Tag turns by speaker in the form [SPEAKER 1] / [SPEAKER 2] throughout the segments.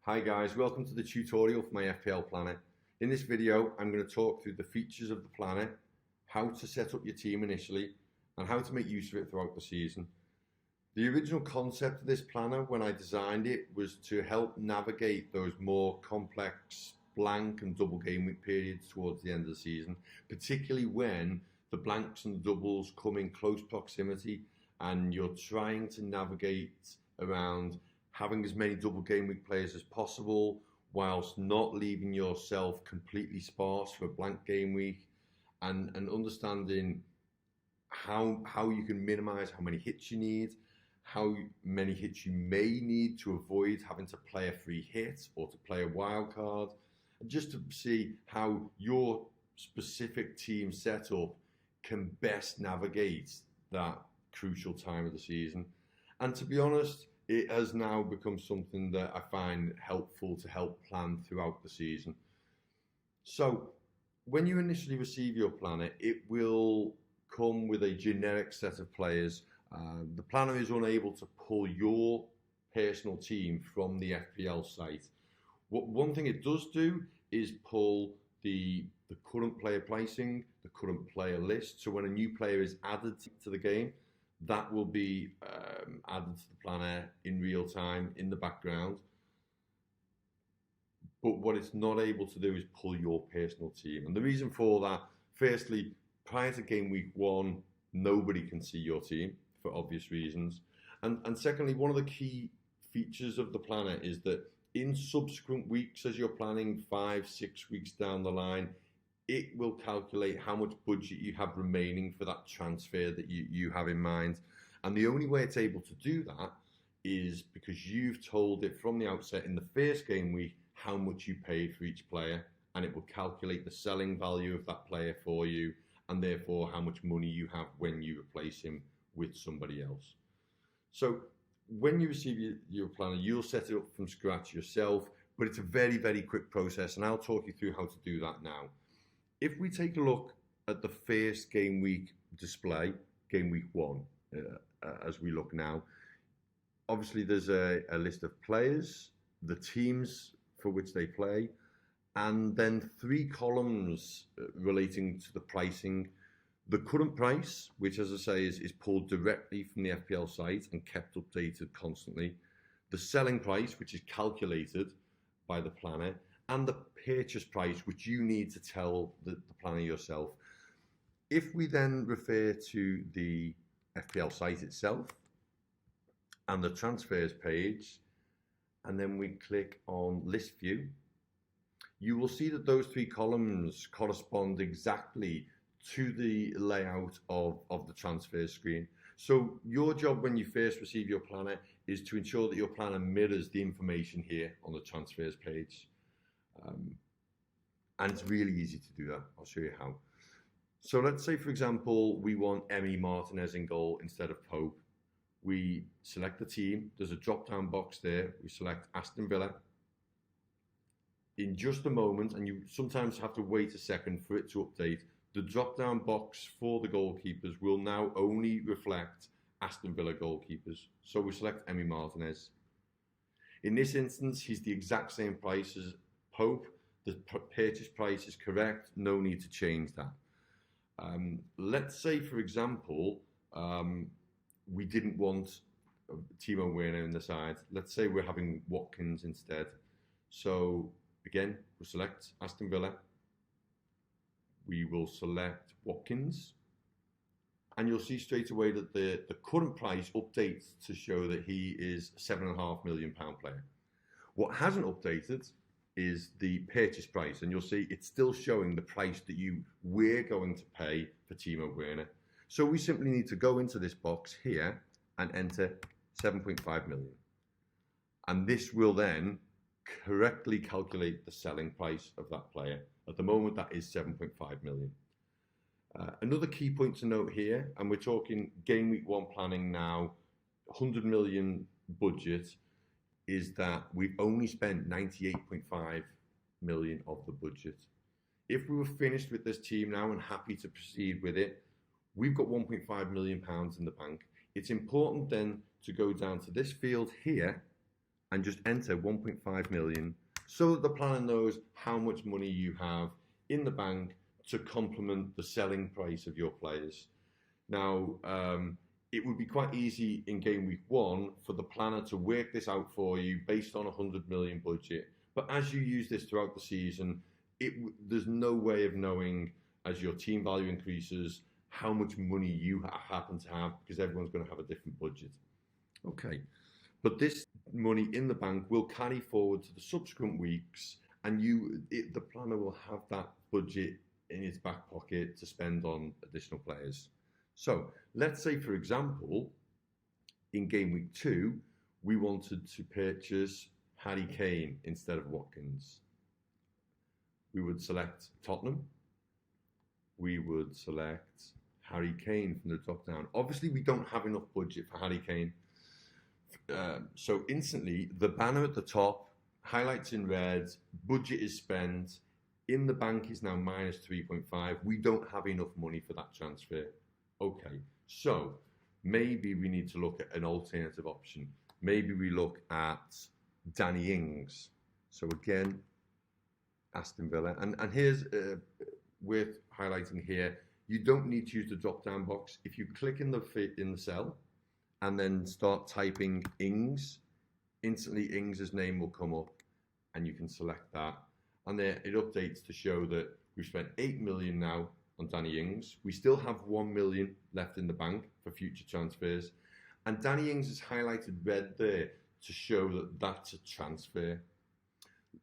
[SPEAKER 1] Hi guys, welcome to the tutorial for my FPL planner. In this video, I'm going to talk through the features of the planner, how to set up your team initially, and how to make use of it throughout the season. The original concept of this planner when I designed it was to help navigate those more complex blank and double game week periods towards the end of the season, particularly when the blanks and the doubles come in close proximity and you're trying to navigate around having as many double game week players as possible whilst not leaving yourself completely sparse for a blank game week, and understanding how you can minimize how many hits you need, how many hits you may need to avoid having to play a free hit or to play a wild card, and just to see how your specific team setup can best navigate that crucial time of the season. And to be honest, it has now become something that I find helpful to help plan throughout the season. So when you initially receive your planner, it will come with a generic set of players. The planner is unable to pull your personal team from the FPL site. One thing it does do is pull the current player pricing, the current player list. So when a new player is added to the game, that will be added to the planner in real time in the background. But what it's not able to do is pull your personal team. And the reason for that, firstly, prior to game week 1, nobody can see your team for obvious reasons. And secondly, one of the key features of the planner is that in subsequent weeks, as you're planning 5-6 weeks down the line, it will calculate how much budget you have remaining for that transfer that you have in mind. And the only way it's able to do that is because you've told it from the outset in the first game week how much you paid for each player, and it will calculate the selling value of that player for you, and therefore how much money you have when you replace him with somebody else. So when you receive your planner, you'll set it up from scratch yourself, but it's a very, very quick process, and I'll talk you through how to do that now. If we take a look at the first game week display, game week 1, as we look now, obviously there's a list of players, the teams for which they play, and then 3 columns relating to the pricing. The current price, which as I say is pulled directly from the FPL site and kept updated constantly. The selling price, which is calculated by the planner, and the purchase price, which you need to tell the planner yourself. If we then refer to the FPL site itself and the transfers page, and then we click on list view, you will see that those 3 columns correspond exactly to the layout of the transfers screen. So your job when you first receive your planner is to ensure that your planner mirrors the information here on the transfers page. And it's really easy to do that. I'll show you how. So let's say, for example, we want Emi Martinez in goal instead of Pope. We select the team. There's a drop-down box there. We select Aston Villa. In just a moment, and you sometimes have to wait a second for it to update, the drop-down box for the goalkeepers will now only reflect Aston Villa goalkeepers. So we select Emi Martinez. In this instance, he's the exact same price as Pope. The purchase price is correct, no need to change that. Let's say, for example, we didn't want Timo Werner in the side. Let's say we're having Watkins instead. So again, we'll select Aston Villa. We will select Watkins. And you'll see straight away that the current price updates to show that he is a £7.5 million player. What hasn't updated is the purchase price, and you'll see it's still showing the price that you were going to pay for Timo Werner. So we simply need to go into this box here and enter 7.5 million. And this will then correctly calculate the selling price of that player. At the moment, that is 7.5 million. Another key point to note here, and we're talking game week 1 planning now, 100 million budget, is that we've only spent 98.5 million of the budget. If we were finished with this team now and happy to proceed with it, we've got 1.5 million pounds in the bank. It's important then to go down to this field here and just enter 1.5 million so that the planner knows how much money you have in the bank to complement the selling price of your players. Now, it would be quite easy in game week 1 for the planner to work this out for you based on a 100 million budget. But as you use this throughout the season, there's no way of knowing as your team value increases how much money you happen to have, because everyone's going to have a different budget. Okay, but this money in the bank will carry forward to the subsequent weeks, and the planner will have that budget in its back pocket to spend on additional players. So let's say, for example, in game week 2, we wanted to purchase Harry Kane instead of Watkins. We would select Tottenham. We would select Harry Kane from the drop down. Obviously, we don't have enough budget for Harry Kane. So instantly, the banner at the top highlights in red, budget is spent, in the bank is now minus 3.5. We don't have enough money for that transfer. Okay, so maybe we need to look at an alternative option. Maybe we look at Danny Ings. So again, Aston Villa. And here's worth highlighting here, you don't need to use the drop-down box. If you click in the cell and then start typing Ings, instantly Ings' name will come up and you can select that. And there it updates to show that we've spent 8 million now on Danny Ings. We still have 1 million left in the bank for future transfers. And Danny Ings is highlighted red there to show that that's a transfer.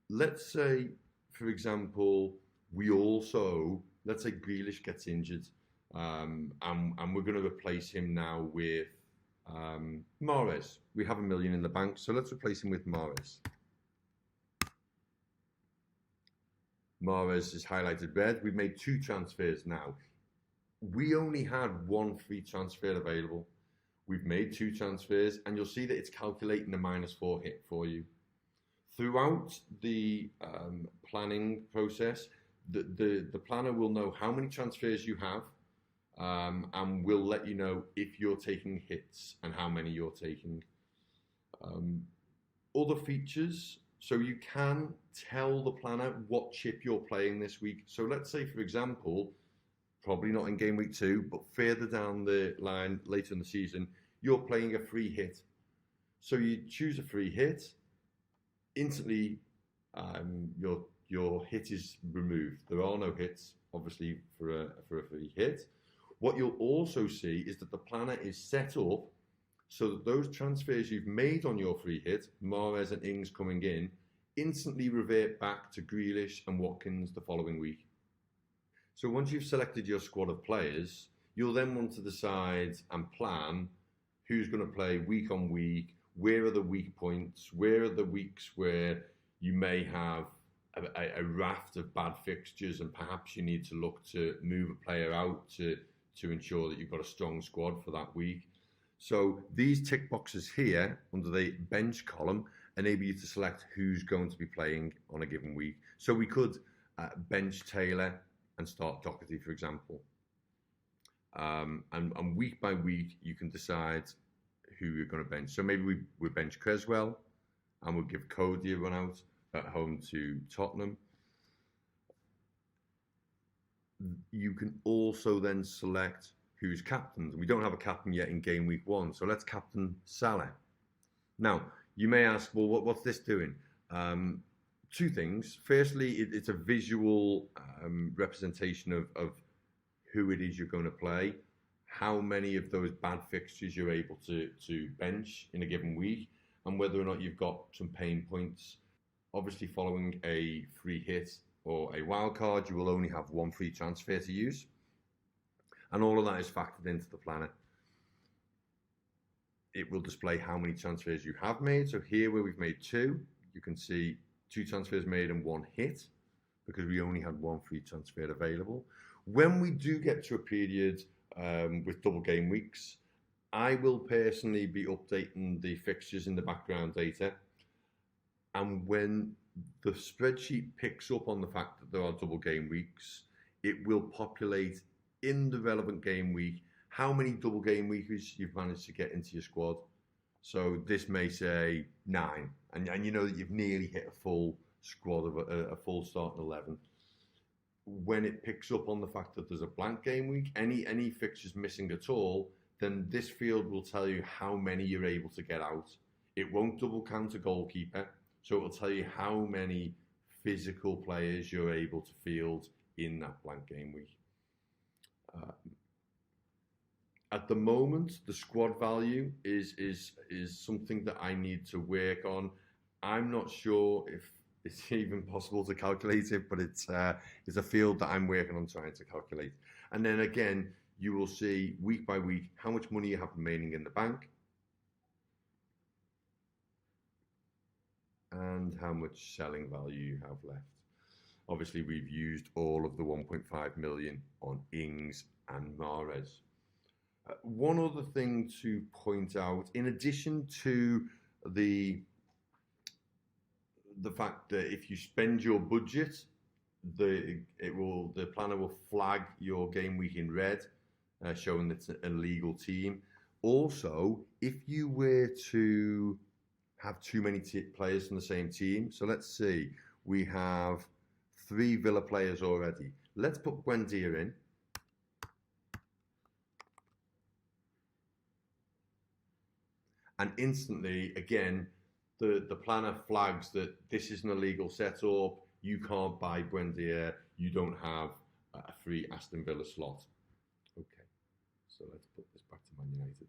[SPEAKER 1] Let's say, for example, let's say Grealish gets injured and we're going to replace him now with Mahrez. We have 1 million in the bank, so let's replace him with Mahrez. Mahrez is highlighted red. We've made 2 transfers now. We only had 1 free transfer available. We've made 2 transfers, and you'll see that it's calculating a -4 hit for you. Throughout the planning process, the planner will know how many transfers you have, and will let you know if you're taking hits and how many you're taking. Other features, so you can tell the planner what chip you're playing this week. So let's say, for example, probably not in game week 2, but further down the line later in the season, you're playing a free hit. So you choose a free hit, instantly your hit is removed. There are no hits, obviously, for a free hit. What you'll also see is that the planner is set up so that those transfers you've made on your free hit, Mahrez and Ings coming in, instantly revert back to Grealish and Watkins the following week. So once you've selected your squad of players, you'll then want to decide and plan who's going to play week on week, where are the weak points, where are the weeks where you may have a raft of bad fixtures and perhaps you need to look to move a player out to ensure that you've got a strong squad for that week. So these tick boxes here under the bench column enable you to select who's going to be playing on a given week. So we could bench Taylor and start Doherty, for example. And week by week, you can decide who you're going to bench. So maybe we bench Creswell and we'll give Cody a run out at home to Tottenham. You can also then select who's captained. We don't have a captain yet in game week 1, so let's captain Salah. Now, you may ask, well, what's this doing? 2 things. Firstly, it's a visual representation of who it is you're going to play, how many of those bad fixtures you're able to bench in a given week, and whether or not you've got some pain points. Obviously, following a free hit or a wild card, you will only have 1 free transfer to use. And all of that is factored into the planner. It will display how many transfers you have made. So here where we've made 2, you can see 2 transfers made and 1 hit because we only had 1 free transfer available. When we do get to a period with double game weeks, I will personally be updating the fixtures in the background data. And when the spreadsheet picks up on the fact that there are double game weeks, it will populate in the relevant game week how many double game weeks you've managed to get into your squad. So this may say 9, and you know that you've nearly hit a full squad of a full starting 11. When it picks up on the fact that there's a blank game week, any fixtures missing at all, then this field will tell you how many you're able to get out. It won't double count a goalkeeper, so it will tell you how many physical players you're able to field in that blank game week. At the moment, the squad value is something that I need to work on. I'm not sure if it's even possible to calculate it, but it's a field that I'm working on trying to calculate. And then again, you will see week by week how much money you have remaining in the bank and how much selling value you have left. Obviously, we've used all of the 1.5 million on Ings and Mahrez. One other thing to point out, in addition to the fact that if you spend your budget, the planner will flag your game week in red, showing that it's an illegal team. Also, if you were to have too many players from the same team, so let's see, we have 3 Villa players already. Let's put Buendia in. And instantly, again, the planner flags that this is an illegal setup. You can't buy Buendia. You don't have a free Aston Villa slot. Okay, so let's put this back to Man United.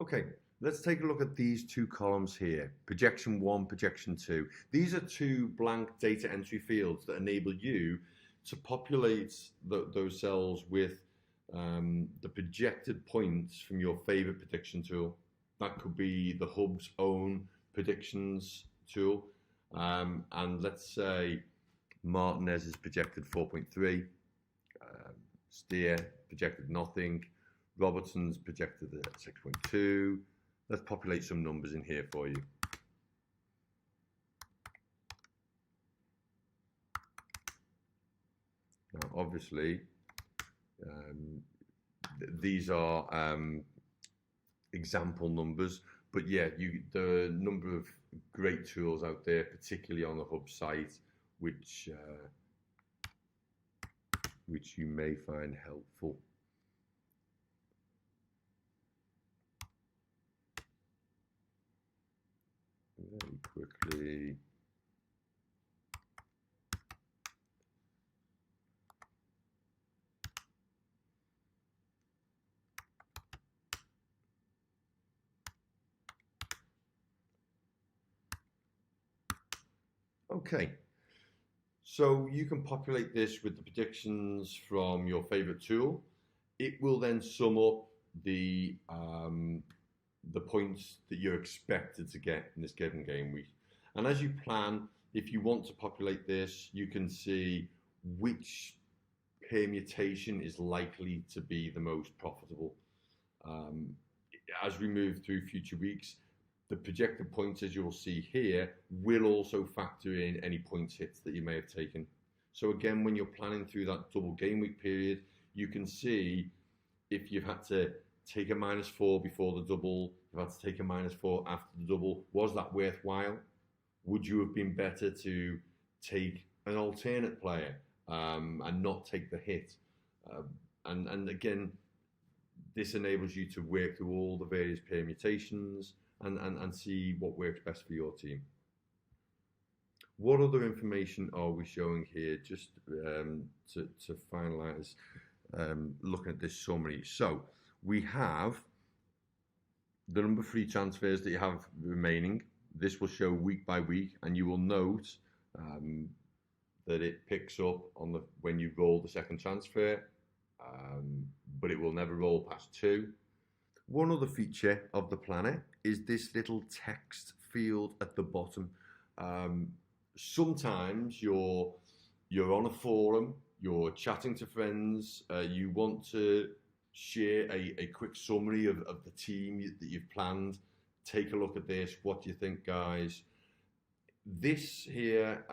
[SPEAKER 1] Okay, let's take a look at these 2 columns here. Projection 1, projection 2. These are 2 blank data entry fields that enable you to populate those cells with the projected points from your favorite prediction tool. That could be the Hub's own predictions tool. And let's say Martinez is projected 4.3, Steer projected nothing, Robertson's projected at 6.2. Let's populate some numbers in here for you. Now, obviously, these are example numbers, but yeah, the number of great tools out there, particularly on the Hub site, which you may find helpful. Very quickly. Okay, so you can populate this with the predictions from your favorite tool. It will then sum up the points that you're expected to get in this given game week. And as you plan, if you want to populate this, you can see which permutation is likely to be the most profitable. As we move through future weeks, the projected points, as you'll see here, will also factor in any points hits that you may have taken. So again, when you're planning through that double game week period, you can see if you've had to take a -4 before the double, you've had to take a -4 after the double, was that worthwhile? Would you have been better to take an alternate player and not take the hit? And again, this enables you to work through all the various permutations and see what works best for your team. What other information are we showing here, just to finalize looking at this summary? So we have the number of free transfers that you have remaining. This will show week by week, and you will note that it picks up on when you roll the second transfer, but it will never roll past 2. One other feature of the planner is this little text field at the bottom. Sometimes you're on a forum, you're chatting to friends, you want to share a quick summary of the team that you've planned. Take a look at this. What do you think, guys? This here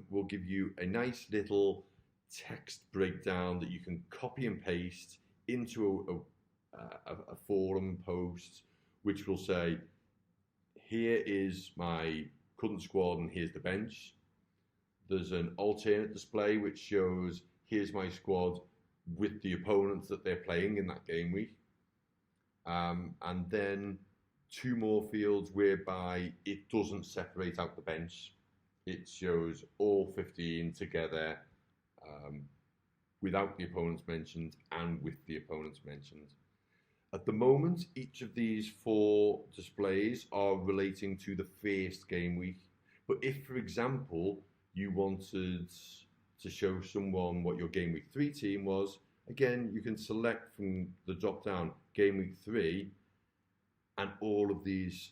[SPEAKER 1] will give you a nice little text breakdown that you can copy and paste into a forum post, which will say, here is my current squad and here's the bench. There's an alternate display which shows here's my squad with the opponents that they're playing in that game week. And then two more fields whereby it doesn't separate out the bench. It shows all 15 together without the opponents mentioned and with the opponents mentioned. At the moment, each of these 4 displays are relating to the first game week. But if, for example, you wanted to show someone what your game week 3 team was, again, you can select from the drop down game week 3, and all of these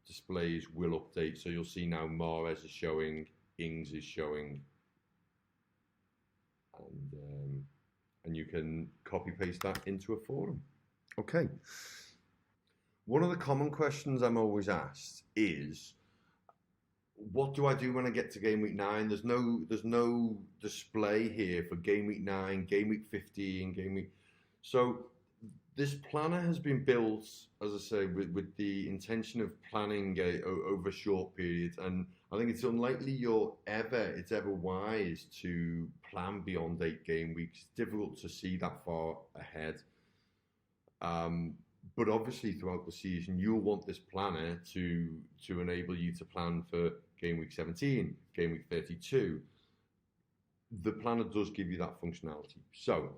[SPEAKER 1] displays will update. So you'll see now Mahrez is showing, Ings is showing, and you can copy paste that into a forum. Okay. One of the common questions I'm always asked is, what do I do when I get to game week 9? There's no display here for game week 9, game week 15, game week. So this planner has been built, as I say, with the intention of planning over a short period, and I think it's unlikely it's ever wise to plan beyond 8 game weeks. It's difficult to see that far ahead. But obviously throughout the season, you'll want this planner to enable you to plan for game week 17, game week 32. The planner does give you that functionality. So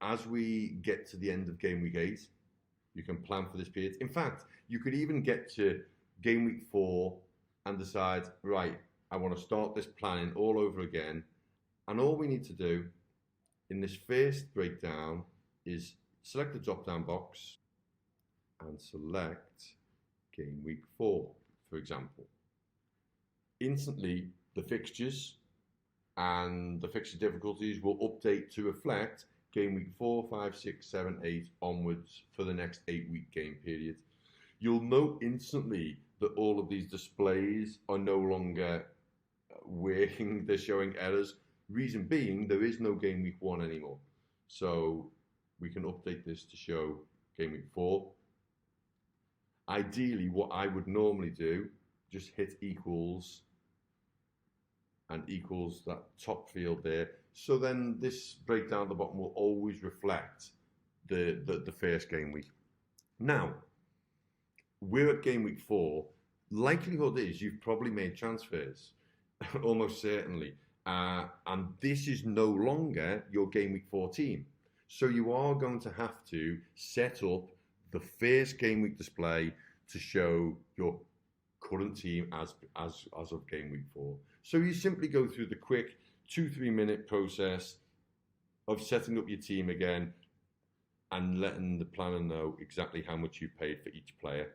[SPEAKER 1] as we get to the end of game week 8, you can plan for this period. In fact, you could even get to game week 4 and decide, right, I want to start this planning all over again. And all we need to do in this first breakdown is select the drop-down box and select game week 4, for example. Instantly, the fixtures and the fixture difficulties will update to reflect game week 4, 5, 6, 7, 8 onwards for the next 8-week game period. You'll note instantly that all of these displays are no longer working, they're showing errors. Reason being, there is no game week 1 anymore. So we can update this to show game week 4. Ideally, what I would normally do, just hit equals and equals that top field there. So then this breakdown at the bottom will always reflect the first game week. Now, we're at game week 4. Likelihood is you've probably made transfers, almost certainly. And this is no longer your game week 4 team. So you are going to have to set up the first game week display to show your current team as of game week 4. So you simply go through the quick 2-3 minute process of setting up your team again and letting the planner know exactly how much you paid for each player.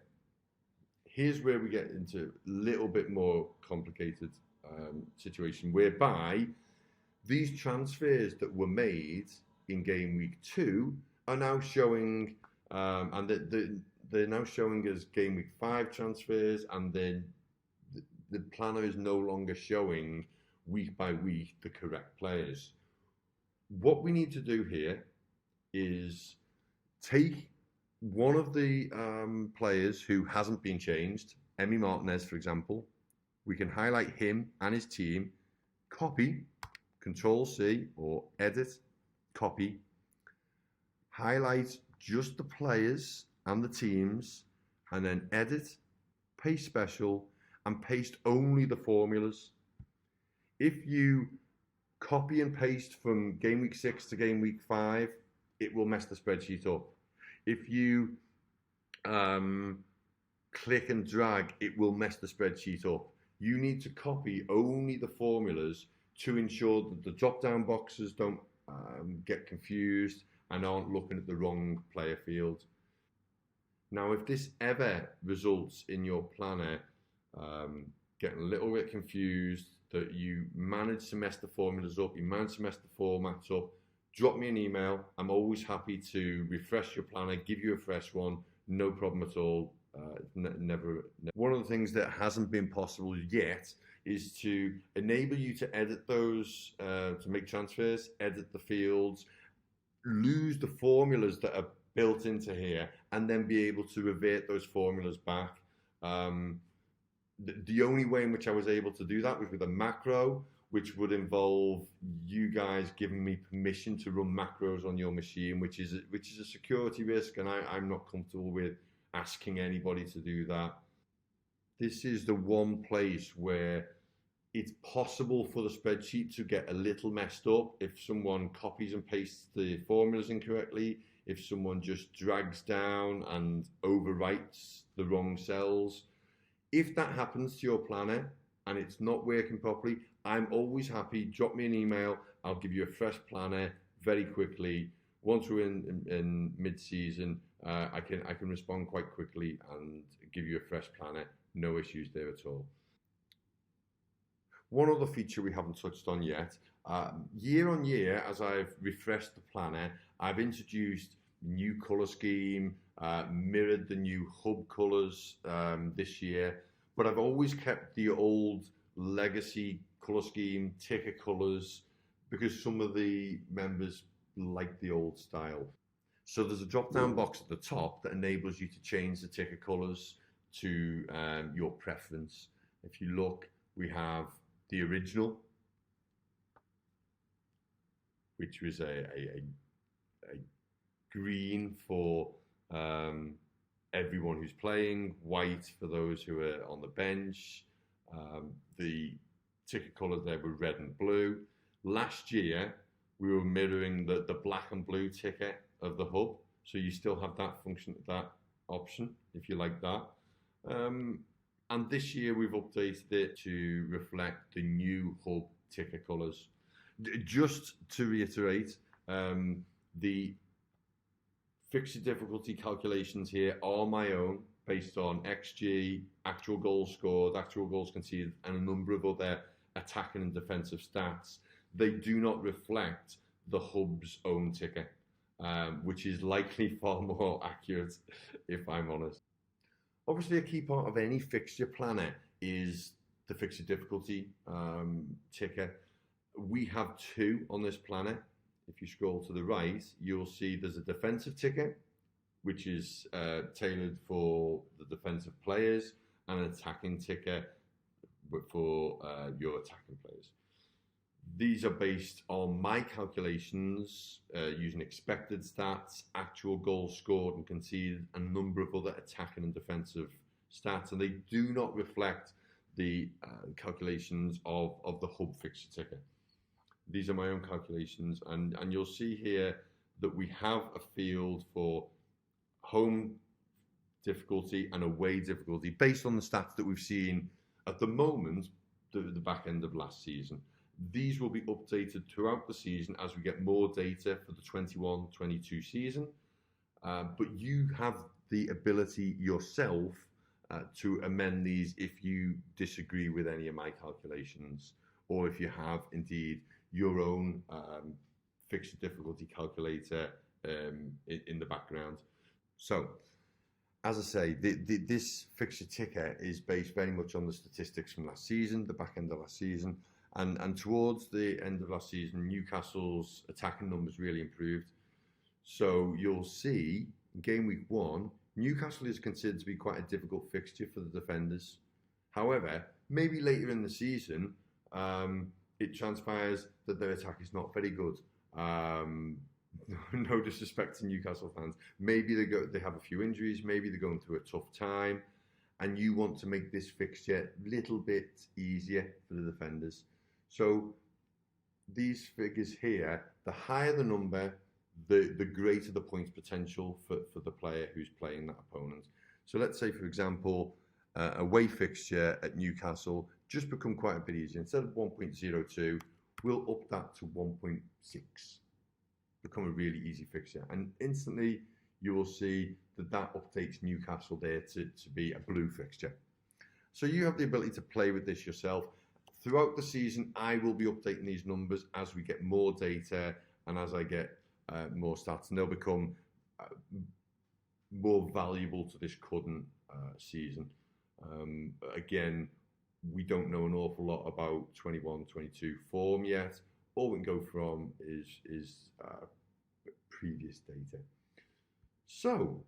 [SPEAKER 1] Here's where we get into a little bit more complicated situation, whereby these transfers that were made in game week 2 are now showing, and they're now showing as game week 5 transfers, and then the planner is no longer showing week by week the correct players. What we need to do here is take one of the players who hasn't been changed, Emi Martinez, for example. We can highlight him and his team, copy, Control-C, or edit, copy, highlight just the players and the teams, and then edit, paste special, and paste only the formulas. If you copy and paste from game week 6 to game week 5, it will mess the spreadsheet up. If you click and drag, it will mess the spreadsheet up. You need to copy only the formulas to ensure that the drop-down boxes don't get confused and aren't looking at the wrong player field. Now, if this ever results in your planner getting a little bit confused, that you manage to mess the formulas up, you manage to mess the formats up, drop me an email. I'm always happy to refresh your planner, give you a fresh one, no problem at all. Never. One of the things that hasn't been possible yet is to enable you to edit to make transfers, edit the fields, lose the formulas that are built into here, and then be able to revert those formulas back. The only way in which I was able to do that was with a macro, which would involve you guys giving me permission to run macros on your machine, which is a security risk, and I'm not comfortable with asking anybody to do that. This is the one place where it's possible for the spreadsheet to get a little messed up if someone copies and pastes the formulas incorrectly, if someone just drags down and overwrites the wrong cells. If that happens to your planner and it's not working properly, I'm always happy. Drop me an email. I'll give you a fresh planner very quickly. Once we're in mid-season, I can respond quite quickly and give you a fresh planner. No issues there at all. One other feature we haven't touched on yet, year on year, as I've refreshed the planner, I've introduced new colour scheme, mirrored the new hub colours this year, but I've always kept the old legacy colour scheme, ticker colours, because some of the members like the old style. So there's a drop-down box at the top that enables you to change the ticker colours to your preference. If you look, we have the original, which was a green for everyone who's playing, white for those who are on the bench. The ticker colours there were red and blue. Last year, we were mirroring the black and blue ticker of the hub, so you still have that function, that option, if you like that. And this year we've updated it to reflect the new hub ticker colours. Just to reiterate, the fixture difficulty calculations here are my own, based on XG, actual goals scored, actual goals conceded, and a number of other attacking and defensive stats. They do not reflect the hub's own ticker, which is likely far more accurate, if I'm honest. Obviously, a key part of any fixture planner is the fixture difficulty ticker. We have two on this planner. If you scroll to the right, you'll see there's a defensive ticker, which is tailored for the defensive players, and an attacking ticker for your attacking players. These are based on my calculations using expected stats, actual goals scored and conceded, and a number of other attacking and defensive stats, and they do not reflect the calculations of the hub fixture ticker. These are my own calculations, and you'll see here that we have a field for home difficulty and away difficulty based on the stats that we've seen at the moment, the back end of last season. These will be updated throughout the season as we get more data for the 21-22 season, but you have the ability yourself to amend these if you disagree with any of my calculations, or if you have indeed your own fixture difficulty calculator in the background. So, as I say, this fixture ticker is based very much on the statistics from last season, the back end of last season, and towards the end of last season, Newcastle's attacking numbers really improved. So you'll see, in game week 1, Newcastle is considered to be quite a difficult fixture for the defenders. However, maybe later in the season, it transpires that their attack is not very good. No disrespect to Newcastle fans. Maybe they have a few injuries, maybe they're going through a tough time, and you want to make this fixture a little bit easier for the defenders. So these figures here, the higher the number, the greater the points potential for the player who's playing that opponent. So let's say, for example, away fixture at Newcastle just become quite a bit easier. Instead of 1.02, we'll up that to 1.6. Become a really easy fixture. And instantly, you will see that updates Newcastle there to be a blue fixture. So you have the ability to play with this yourself. Throughout the season, I will be updating these numbers as we get more data and as I get more stats, and they'll become more valuable to this current season. Again, we don't know an awful lot about 21-22 form yet. All we can go from is previous data. So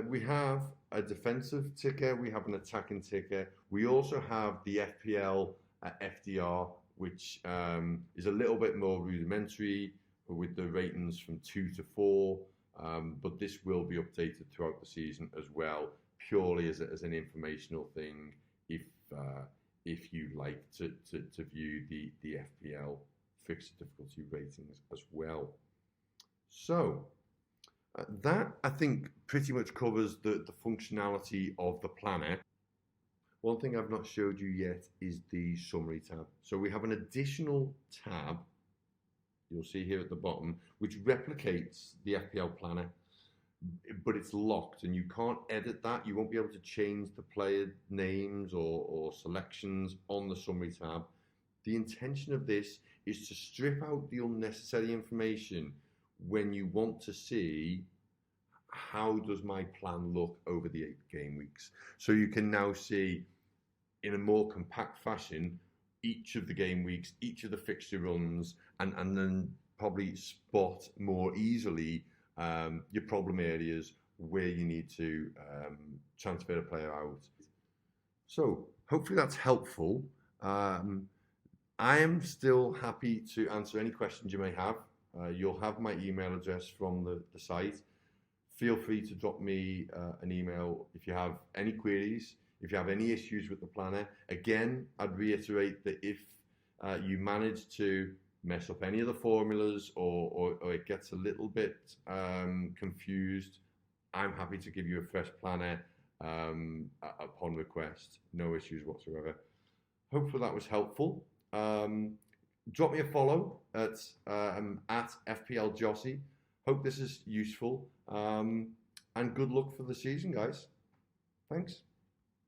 [SPEAKER 1] we have a defensive ticker, we have an attacking ticker. We also have the FPL FDR, which is a little bit more rudimentary with the ratings from 2 to 4. But this will be updated throughout the season as well, purely as an informational thing. If you like to view the FPL fixture difficulty ratings as well. So that, I think, pretty much covers the functionality of the planner. One thing I've not showed you yet is the summary tab. So we have an additional tab, you'll see here at the bottom, which replicates the FPL planner, but it's locked and you can't edit that. You won't be able to change the player names or selections on the summary tab. The intention of this is to strip out the unnecessary information when you want to see how does my plan look over the 8 game weeks. So you can now see in a more compact fashion each of the game weeks, each of the fixture runs, and then probably spot more easily your problem areas where you need to transfer a player out. So hopefully that's helpful. I am still happy to answer any questions you may have. You'll have my email address from the site. Feel free to drop me an email if you have any queries, if you have any issues with the planner. Again, I'd reiterate that if you manage to mess up any of the formulas or it gets a little bit confused, I'm happy to give you a fresh planner upon request. No issues whatsoever. Hopefully that was helpful. Drop me a follow at FPL Jossy. Hope this is useful. And good luck for the season, guys. Thanks.